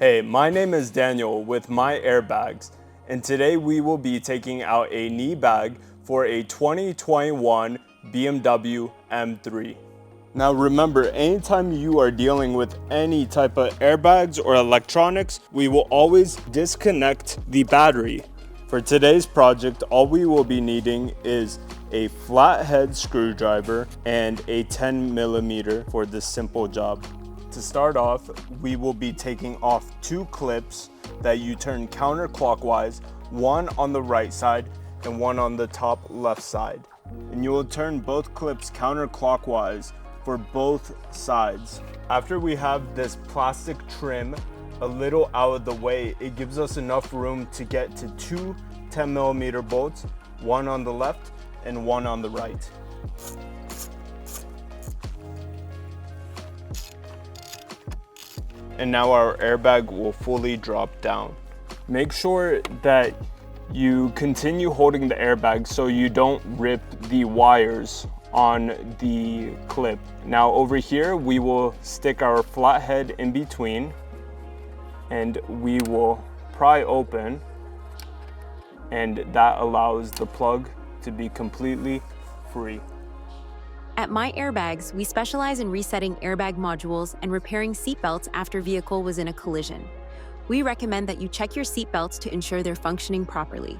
Hey, my name is Daniel with MyAirBags, and today we will be taking out a knee bag for a 2021 BMW M3. Now remember, anytime you are dealing with any type of airbags or electronics, we will always disconnect the battery. For today's project, all we will be needing is a flathead screwdriver and a 10mm for this simple job. To start off, we will be taking off two clips that you turn counterclockwise, one on the right side and one on the top left side. And you will turn both clips counterclockwise for both sides. After we have this plastic trim a little out of the way, it gives us enough room to get to two 10mm bolts, one on the left and one on the right. And now our airbag will fully drop down. Make sure that you continue holding the airbag so you don't rip the wires on the clip. Now over here, we will stick our flathead in between and we will pry open, and that allows the plug to be completely free. At MyAirBags, we specialize in resetting airbag modules and repairing seatbelts after vehicle was in a collision. We recommend that you check your seatbelts to ensure they're functioning properly.